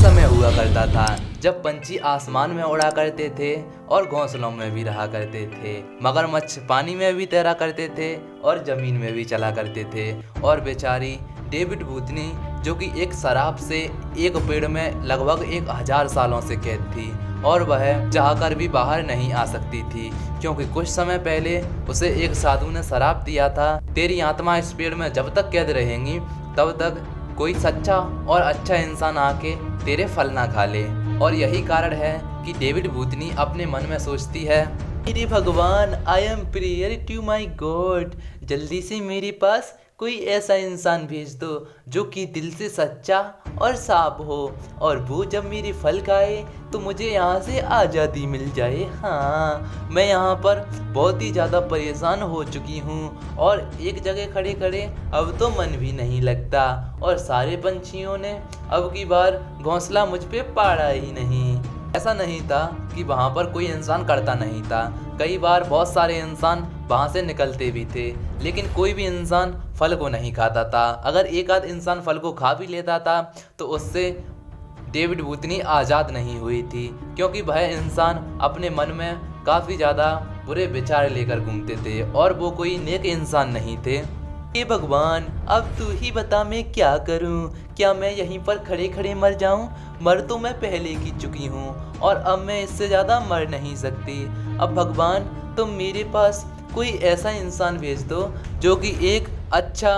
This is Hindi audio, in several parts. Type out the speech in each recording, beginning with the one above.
समय हुआ करता था जब पंछी आसमान में उड़ा करते थे और घोंसलों में भी रहा करते थे। मगरमच्छ पानी में भी तैरा करते थे और जमीन में भी चला करते थे। और बेचारी डेविड भूतनी जो कि एक शराब से एक पेड़ में लगभग 1000 सालों से कैद थी और वह चाहकर भी बाहर नहीं आ सकती थी, क्योंकि कुछ समय पहले उसे एक साधु ने शराप दिया था, तेरी आत्मा इस पेड़ में जब तक कैद रहेंगी तब तक कोई सच्चा और अच्छा इंसान आके तेरे फल ना खा ले। और यही कारण है कि डेविड भूतनी अपने मन में सोचती है, मेरे भगवान, I am prayer to my God, जल्दी से मेरे पास कोई ऐसा इंसान भेज दो जो कि दिल से सच्चा और साफ हो, और वो जब मेरे फल खाए तो मुझे यहाँ से आज़ादी मिल जाए। हाँ, मैं यहाँ पर बहुत ही ज़्यादा परेशान हो चुकी हूँ और एक जगह खड़े खड़े अब तो मन भी नहीं लगता, और सारे पंछियों ने अब की बार घोंसला मुझ पे पाड़ा ही नहीं। ऐसा नहीं था कि वहाँ पर कोई इंसान करता नहीं था, कई बार बहुत सारे इंसान वहाँ से निकलते भी थे, लेकिन कोई भी इंसान फल को नहीं खाता था। अगर एक आध इंसान फल को खा भी लेता था तो उससे डेविड भूतनी आज़ाद नहीं हुई थी, क्योंकि वह इंसान अपने मन में काफ़ी ज़्यादा बुरे विचार लेकर घूमते थे और वो कोई नेक इंसान नहीं थे। हे भगवान, अब तू ही बता मैं क्या करूं? क्या मैं यहीं पर खड़े खड़े मर जाऊं? मर तो मैं पहले की चुकी हूं और अब मैं इससे ज़्यादा मर नहीं सकती। अब भगवान, तुम मेरे पास कोई ऐसा इंसान भेज दो जो कि एक अच्छा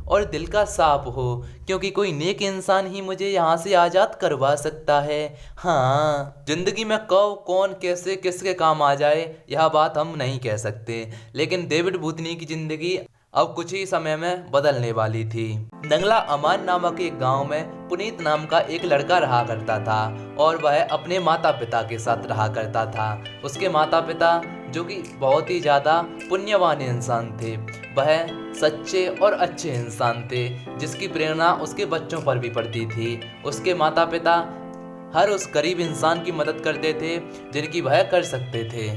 और दिल का साफ हो, क्योंकि कोई नेक इंसान ही मुझे यहाँ से आज़ाद करवा सकता है। हाँ, जिंदगी में कब कौन कैसे किसके काम आ जाए यह बात हम नहीं कह सकते, लेकिन डेविड भूतनी की ज़िंदगी अब कुछ ही समय में बदलने वाली थी। नंगला अमान नामक एक गांव में पुनीत नाम का एक लड़का रहा करता था और वह अपने माता पिता के साथ रहा करता था। उसके माता पिता जो कि बहुत ही ज़्यादा पुण्यवान इंसान थे, वह सच्चे और अच्छे इंसान थे जिसकी प्रेरणा उसके बच्चों पर भी पड़ती थी। उसके माता पिता हर उस गरीब इंसान की मदद करते थे जिनकी वह कर सकते थे।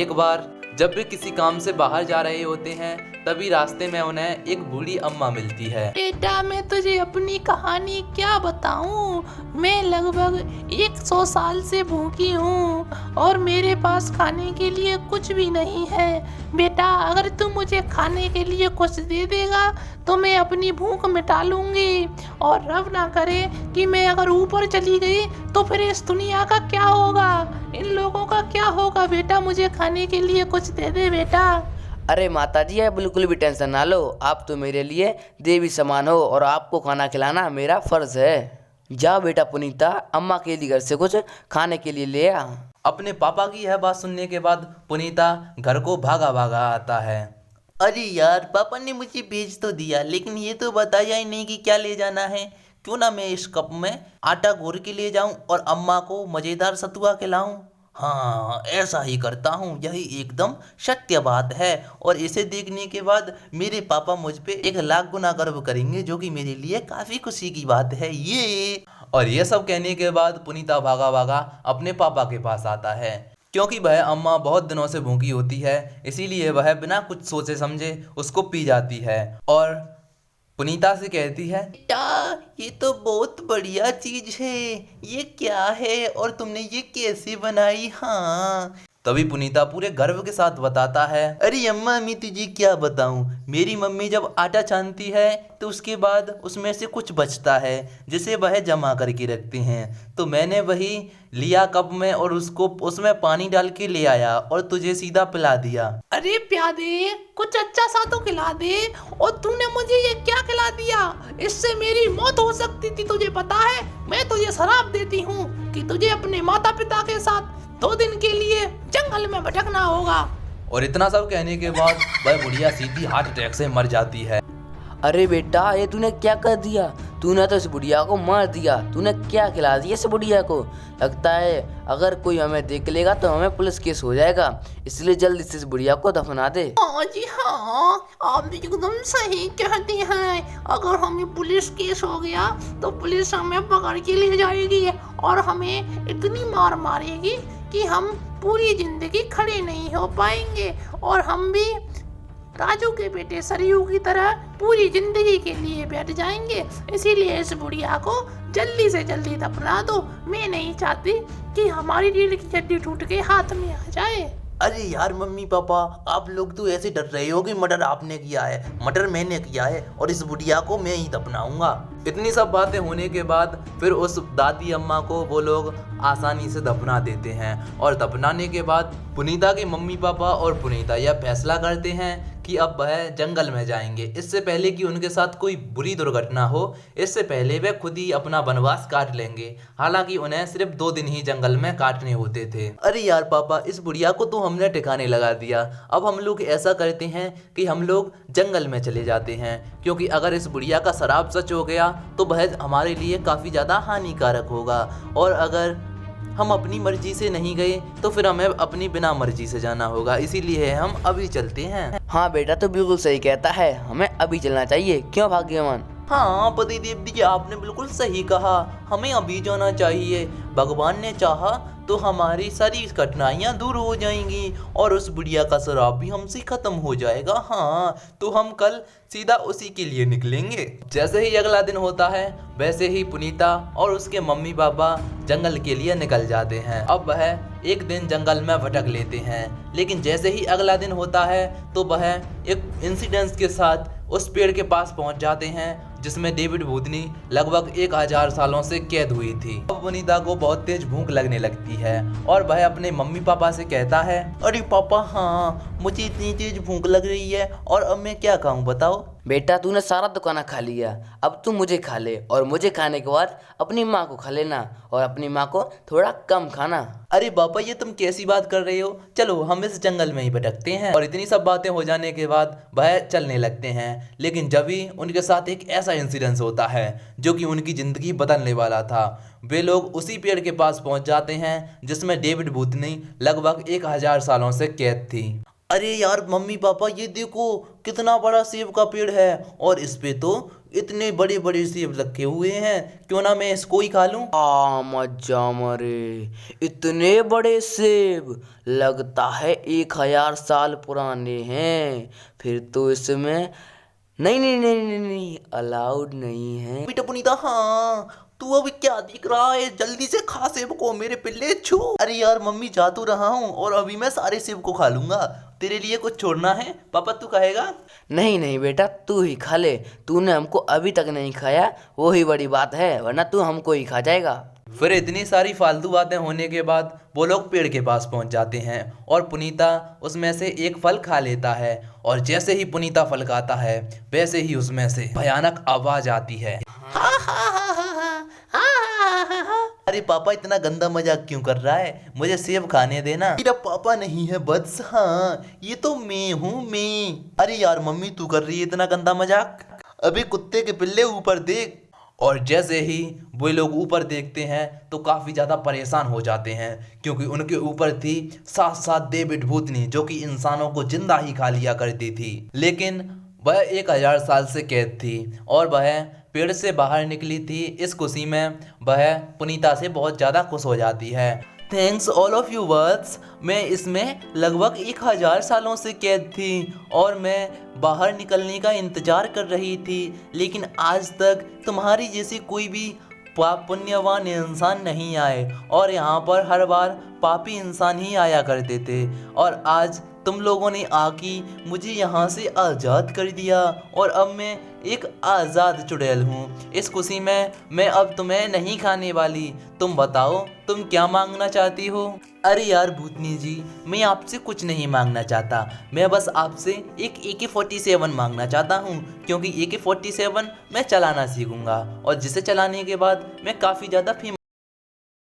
एक बार जब भी किसी काम से बाहर जा रहे होते हैं तभी रास्ते में उन्हें एक बूढ़ी अम्मा मिलती है। बेटा, मैं तुझे अपनी कहानी क्या बताऊं? मैं लगभग 100 साल से भूखी हूँ और मेरे पास खाने के लिए कुछ भी नहीं है। बेटा, अगर तू मुझे खाने के लिए कुछ दे देगा तो मैं अपनी भूख मिटा लूंगी, और रब ना करे कि मैं अगर ऊपर चली गई तो फिर इस दुनिया का क्या होगा, इन लोगों का क्या होगा। बेटा, मुझे खाने के लिए कुछ दे दे बेटा। अरे माताजी, आप बिल्कुल भी टेंशन ना लो, आप तो मेरे लिए देवी समान हो और आपको खाना खिलाना मेरा फर्ज है। जा बेटा पुनीता, अम्मा के लिए घर से कुछ खाने के लिए ले आ। अपने पापा की यह बात सुनने के बाद पुनीता घर को भागा भागा आता है। अरे यार, पापा ने मुझे भेज तो दिया, लेकिन ये तो बताया ही नहीं कि क्या ले जाना है। क्यों ना मैं इस कप में आटा घोर के ले जाऊं और अम्मा को मज़ेदार सतुआ खिलाऊं। हाँ, ऐसा ही करता हूँ, यही एकदम सत्य बात है। और इसे देखने के बाद मेरे पापा मुझ पे 1,00,000 गुना गर्व करेंगे, जो कि मेरे लिए काफ़ी खुशी की बात है। ये सब कहने के बाद पुनीता भागा भागा अपने पापा के पास आता है। क्योंकि वह अम्मा बहुत दिनों से भूखी होती है, इसीलिए वह बिना कुछ सोचे समझे उसको पी जाती है और पुनीता से कहती है, बेटा, ये तो बहुत बढ़िया चीज है, ये क्या है और तुमने ये कैसे बनाई? हाँ। तभी पुनीता पूरे गर्व के साथ बताता है, अरे अम्मा, मैं तुझे क्या बताऊं, मेरी मम्मी जब आटा छानती है तो उसके बाद उसमें से कुछ बचता है जिसे वह जमा करके रखते हैं, तो मैंने वही लिया कप में और उसको उसमें पानी डाल के ले आया और तुझे सीधा पिला दिया। अरे प्यादे, कुछ अच्छा सा तो खिला दे, और तूने मुझे ये क्या खिला दिया? इससे मेरी मौत हो सकती थी, तुझे पता है। मैं तुझे शराब देती हूँ कि तुझे अपने माता पिता के साथ 2 दिन के लिए जंगल में भटकना होगा। और इतना सब कहने के बाद वह बुढ़िया सीधी हार्ट अटैक से मर जाती है। अरे बेटा, ये तूने क्या कर दिया? तूने तो इस बुढ़िया को मार दिया। तूने क्या खिला दिया इस बुढ़िया को? लगता है अगर कोई हमें देख लेगा तो हमें पुलिस केस हो जाएगा, इसलिए जल्दी से इस बुढ़िया को दफना दे। हाँ जी हाँ, आप एकदम सही कहती हैं। अगर हमें पुलिस केस हो गया तो पुलिस हमें पकड़ के ले जाएगी और हमें इतनी मार मारेगी कि हम पूरी जिंदगी खड़े नहीं हो पाएंगे और हम भी राजू के बेटे सरयू की तरह पूरी जिंदगी के लिए बैठ जाएंगे। इसीलिए इस बुढ़िया को जल्दी से जल्दी दफना दो। मैं नहीं चाहती कि हमारी रीढ़ की हड्डी टूट के हाथ में आ जाए। अरे यार मम्मी पापा, आप लोग तो ऐसे डर रहे हो कि मर्डर आपने किया है, मर्डर मैंने किया है और इस बुढ़िया को मैं ही दफनाऊंगा। इतनी सब बातें होने के बाद फिर उस दादी अम्मा को वो लोग आसानी से दफना देते हैं। और दफनाने के बाद पुनीता के मम्मी पापा और पुनीता यह फैसला करते हैं कि अब वह जंगल में जाएंगे। इससे पहले कि उनके साथ कोई बुरी दुर्घटना हो, इससे पहले वे खुद ही अपना वनवास काट लेंगे। हालांकि उन्हें सिर्फ 2 दिन ही जंगल में काटने होते थे। अरे यार पापा, इस बुढ़िया को तो हमने ठिकाने लगा दिया। अब हम लोग ऐसा करते हैं कि हम लोग जंगल में चले जाते हैं, क्योंकि अगर इस बुढ़िया का शराब सच हो गया तो वह हमारे लिए काफ़ी ज़्यादा हानिकारक होगा। और अगर हम अपनी मर्जी से नहीं गए तो फिर हमें अपनी बिना मर्जी से जाना होगा। इसीलिए हम अभी चलते हैं। हाँ बेटा, तो बिल्कुल सही कहता है, हमें अभी चलना चाहिए। क्यों भाग्यवान? हाँ पतिदेव जी, आपने बिल्कुल सही कहा, हमें अभी जाना चाहिए। भगवान ने चाहा तो हमारी सारी कठिनाइयाँ दूर हो जाएंगी और उस बुढ़िया का शराब भी हमसे खत्म हो जाएगा। हाँ, तो हम कल सीधा उसी के लिए निकलेंगे। जैसे ही अगला दिन होता है वैसे ही पुनीता और उसके मम्मी पापा जंगल के लिए निकल जाते हैं। अब वह एक दिन जंगल में भटक लेते हैं, लेकिन जैसे ही अगला दिन होता है तो वह एक इंसिडेंस के साथ उस पेड़ के पास पहुंच जाते हैं जिसमें डेविड भूतनी लगभग 1000 सालों से कैद हुई थी। अब पुनीता को बहुत तेज भूख लगने लगती है और वह अपने मम्मी पापा से कहता है, अरे पापा हाँ, मुझे इतनी तेज भूख लग रही है और अब मैं क्या खाऊं बताओ। बेटा, तूने सारा तो खाना खा लिया, अब तू मुझे खा ले और मुझे खाने के बाद अपनी माँ को खा लेना और अपनी माँ को थोड़ा कम खाना। अरे पापा, ये तुम कैसी बात कर रहे हो, चलो हम इस जंगल में ही भटकते हैं। और इतनी सब बातें हो जाने के बाद वह चलने लगते हैं, लेकिन जब भी उनके साथ एक ऐसा इंसिडेंस होता है जो कि उनकी ज़िंदगी बदलने वाला था। वे लोग उसी पेड़ के पास पहुंच जाते हैं जिसमें डेविड भूतनी लगभग 1000 सालों से कैद थी। अरे यार मम्मी पापा, ये देखो कितना बड़ा सेब का पेड़ है और इस पे तो इतने बड़े बड़े सेब रखे हुए हैं, क्यों ना मैं इसको ही खा लूं। मजा मरे, इतने बड़े सेब लगता है 1000 साल पुराने हैं। फिर तो इसमें नहीं, अलाउड नहीं है। बेटा पुनीता, हाँ तू अभी क्या दिख रहा है, जल्दी से खा सेब को, मेरे पिल्ले छू। अरे यार मम्मी, जा तो रहा हूँ और अभी मैं सारे सेब को खा लूंगा। तेरे लिए कुछ छोड़ना है पापा, तू कहेगा? नहीं बेटा, तू ही खा ले। तूने हमको अभी तक नहीं खाया, वो ही बड़ी बात है, वरना तू हमको ही खा जाएगा। फिर इतनी सारी फालतू बातें होने के बाद वो लोग पेड़ के पास पहुंच जाते हैं और पुनीता उसमें से एक फल खा लेता है। और जैसे ही पुनीता फल खाता है वैसे ही उसमें से भयानक आवाज आती है। अरे पापा, इतना गंदा मजाक क्यों कर रहा है, मुझे सेब खाने देना। मेरा पापा नहीं है बस, हाँ ये तो मैं हूँ मैं। अरे यार मम्मी, तू कर रही है इतना गंदा मजाक। अबे कुत्ते के पिल्ले, ऊपर देख। और जैसे ही वो लोग ऊपर देखते हैं तो काफ़ी ज़्यादा परेशान हो जाते हैं, क्योंकि उनके ऊपर थी साथ साथ डेविड भूतनी, जो कि इंसानों को जिंदा ही खा लिया करती थी। लेकिन वह 1000 साल से कैद थी और वह पेड़ से बाहर निकली थी। इस खुशी में वह पुनीता से बहुत ज़्यादा खुश हो जाती है। Thanks all of you words. मैं इसमें लगभग 1000 सालों से कैद थी और मैं बाहर निकलने का इंतजार कर रही थी, लेकिन आज तक तुम्हारी जैसी कोई भी पाप पुण्यवान इंसान नहीं आए और यहाँ पर हर बार पापी इंसान ही आया करते थे। और आज तुम लोगों ने आके मुझे यहाँ से आज़ाद कर दिया और अब मैं एक आज़ाद चुड़ैल हूँ। इस खुशी में मैं अब तुम्हें नहीं खाने वाली। तुम बताओ, तुम क्या मांगना चाहती हो? अरे यार भूतनी जी, मैं आपसे कुछ नहीं मांगना चाहता, मैं बस आपसे एक AK-47 मांगना चाहता हूँ, क्योंकि AK-47 मैं चलाना सीखूंगा और जिसे चलाने के बाद मैं काफ़ी ज़्यादा फेमस